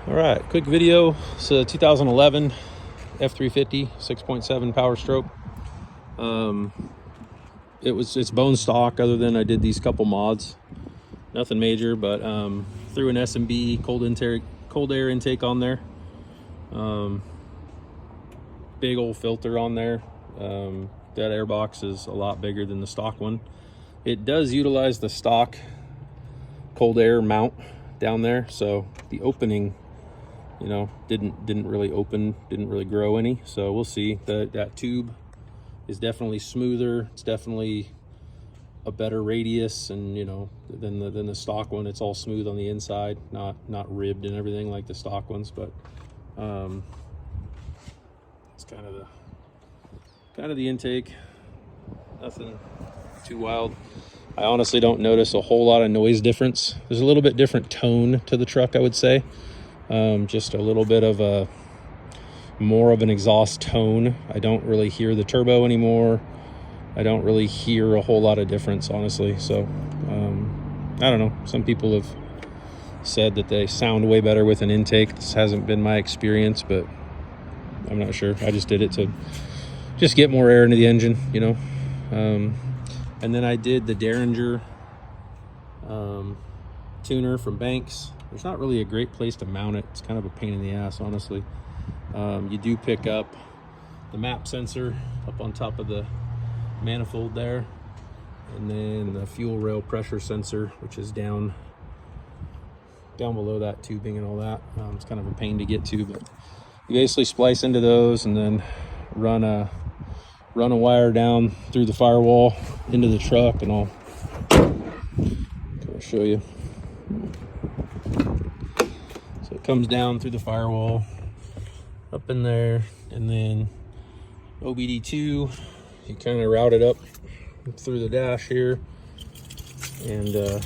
All right, quick video. It's a 2011 F350 6.7 power stroke. It's bone stock, other than I did these couple mods. Nothing major, but threw an S&B cold air intake on there. Big old filter on there. That air box is a lot bigger than the stock one. It does utilize the stock cold air mount down there, so the opening, you know, didn't really open, didn't really grow any. So we'll see. That tube is definitely smoother. It's definitely a better radius, and you know, than the stock one. It's all smooth on the inside, not ribbed and everything like the stock ones. But it's kind of the intake. Nothing too wild. I honestly don't notice a whole lot of noise difference. There's a little bit different tone to the truck, I would say. Just a little bit of more of an exhaust tone. I don't really hear the turbo anymore. I don't really hear a whole lot of difference, honestly. So I don't know. Some people have said that they sound way better with an intake. This hasn't been my experience, but I'm not sure. I just did it to just get more air into the engine, you know. And then I did the Derringer tuner from Banks. There's not really a great place to mount it. It's kind of a pain in the ass, honestly. You do pick up the map sensor up on top of the manifold there, and then the fuel rail pressure sensor, which is down below that tubing and all that. It's kind of a pain to get to, but you basically splice into those and then run a wire down through the firewall into the truck, and I'll show you. So it comes down through the firewall up in there, and then OBD2, you kind of route it up through the dash here, and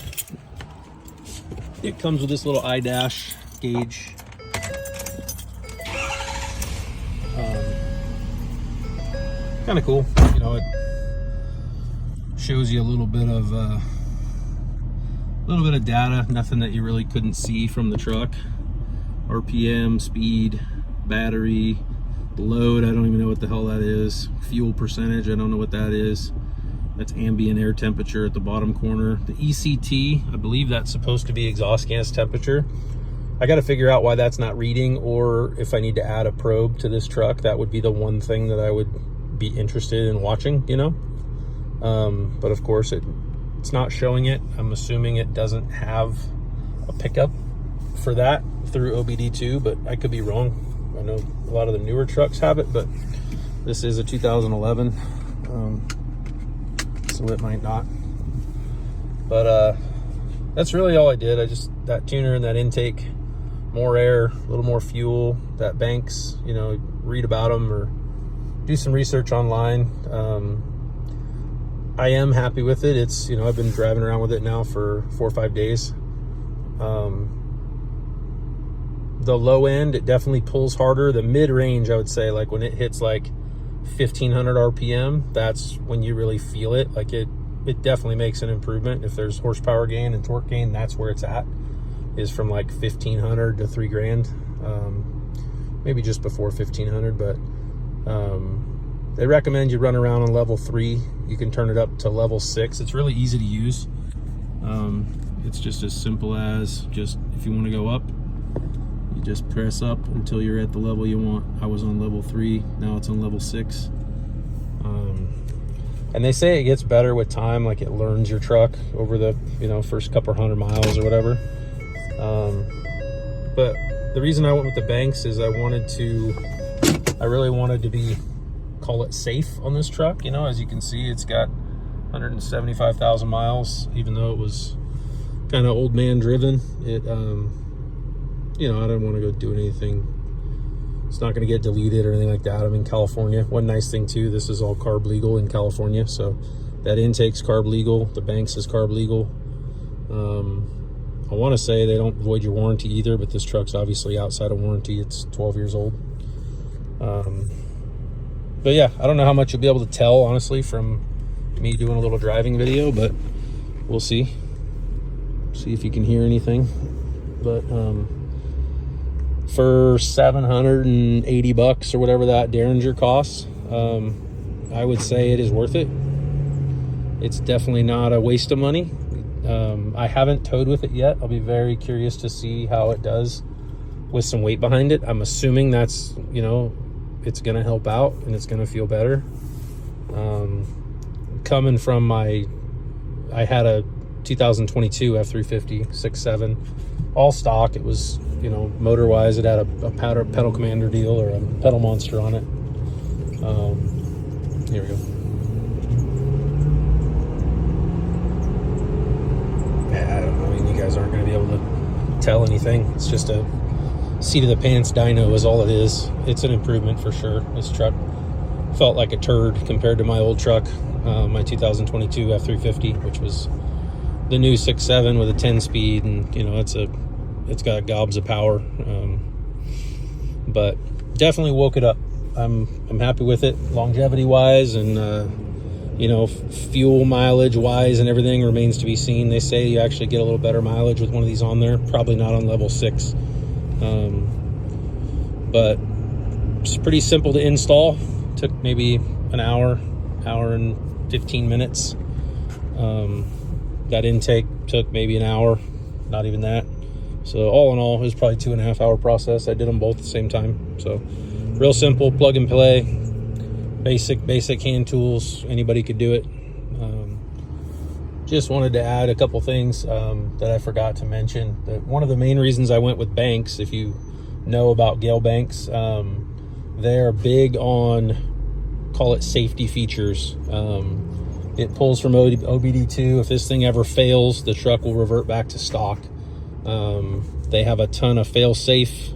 it comes with this little IDash gauge. Kind of cool, you know. It shows you a little bit of data, nothing that you really couldn't see from the truck. RPM, speed, battery, load, I don't even know what the hell that is. Fuel percentage, I don't know what that is. That's ambient air temperature at the bottom corner. The ECT, I believe that's supposed to be exhaust gas temperature. I got to figure out why that's not reading, or if I need to add a probe to this truck. That would be the one thing that I would be interested in watching, you know. But of course it's not showing it. I'm assuming it doesn't have a pickup for that through OBD2, but I could be wrong. I know a lot of the newer trucks have it, but this is a 2011, so it might not. But that's really all I did. I just, that tuner and that intake, more air, a little more fuel. That Banks, you know, read about them or do some research online. I am happy with it. It's, you know, I've been driving around with it now for 4 or 5 days. The low end, it definitely pulls harder. The mid range, I would say, like when it hits like 1500 RPM, that's when you really feel it. Like it definitely makes an improvement. If there's horsepower gain and torque gain, that's where it's at, is from like 1500 to 3 grand. Maybe just before 1500, but they recommend you run around on level 3. You can turn it up to level 6. It's really easy to use. It's just as simple as, just if you want to go up, you just press up until you're at the level you want. I was on level 3, now it's on level 6. And they say it gets better with time, like it learns your truck over the, you know, first couple 100 miles or whatever. But the reason I went with the Banks is I really wanted to be, call it safe on this truck. You know, as you can see, it's got 175,000 miles, even though it was kind of old man driven. It, you know, I don't want to go do anything. It's not going to get deleted or anything like that. I'm in California. One nice thing too, this is all carb legal in California. So that intake's carb legal. The Banks is carb legal. I want to say they don't void your warranty either, but this truck's obviously outside of warranty. It's 12 years old. But yeah, I don't know how much you'll be able to tell, honestly, from me doing a little driving video, but we'll see if you can hear anything. But for 780 bucks or whatever that Derringer costs, I would say it is worth it. It's definitely not a waste of money. I haven't towed with it yet. I'll be very curious to see how it does with some weight behind it. I'm assuming that's, you know, it's going to help out and it's going to feel better. Coming from I had a 2022 F350 6.7 all stock. It was, you know, motor wise, it had a pedal commander deal or a pedal monster on it. Here we go. Yeah, I don't know. I mean, you guys aren't going to be able to tell anything. It's just a seat of the pants dyno is all it is. It's an improvement for sure. This truck felt like a turd compared to my old truck, my 2022 F350, which was the new 6.7 with a 10 speed, and you know, it's got gobs of power. But definitely woke it up. I'm happy with it, longevity wise, and you know, fuel mileage wise and everything remains to be seen. They say you actually get a little better mileage with one of these on there, probably not on level 6. But it's pretty simple to install. Took maybe an hour and 15 minutes. That intake took maybe an hour, not even that. So all in all, it was probably 2.5 hour process. I did them both at the same time. So real simple, plug and play, basic hand tools. Anybody could do it. Just wanted to add a couple things that I forgot to mention. One of the main reasons I went with Banks, if you know about Gale Banks, they're big on, call it safety features. It pulls from OBD2. If this thing ever fails, the truck will revert back to stock. They have a ton of fail-safe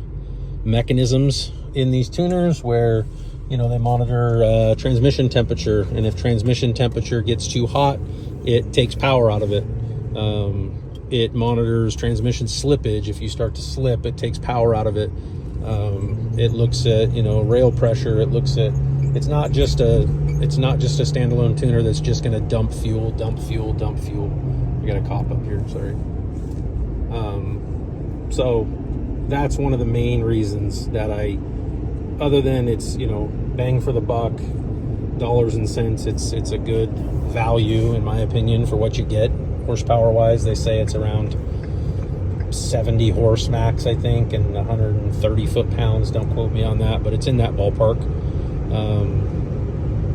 mechanisms in these tuners where, you know, they monitor transmission temperature, and if transmission temperature gets too hot, it takes power out of it. It monitors transmission slippage. If you start to slip, it takes power out of it. It looks at, you know, rail pressure. It looks at, it's not just a standalone tuner that's just going to dump fuel. I got a cop up here, sorry. So that's one of the main reasons that other than it's, you know, bang for the buck, dollars and cents, it's a good value in my opinion for what you get. Horsepower wise, they say it's around 70 horse max, I think, and 130 foot-pounds. Don't quote me on that, but it's in that ballpark.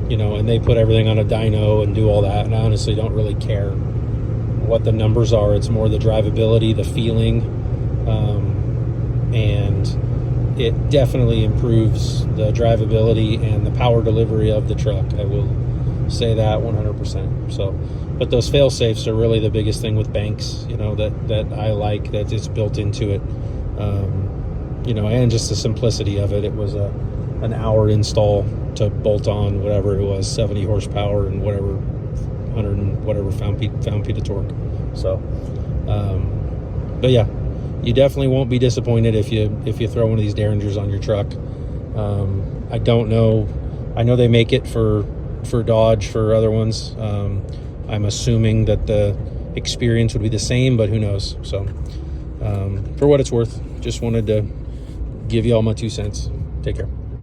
You know, and they put everything on a dyno and do all that, and I honestly don't really care what the numbers are. It's more the drivability, the feeling, and it definitely improves the drivability and the power delivery of the truck. I will say that 100%. So, but those fail safes are really the biggest thing with Banks, you know, that I like, that it's built into it. You know, and just the simplicity of it. It was an hour install to bolt on whatever it was, 70 horsepower and whatever 100 and whatever found-feet of torque. So, but yeah, you definitely won't be disappointed if you throw one of these Derringers on your truck. I don't know. I know they make it for Dodge, for other ones. I'm assuming that the experience would be the same, but who knows? So, for what it's worth, just wanted to give you all my 2 cents. Take care.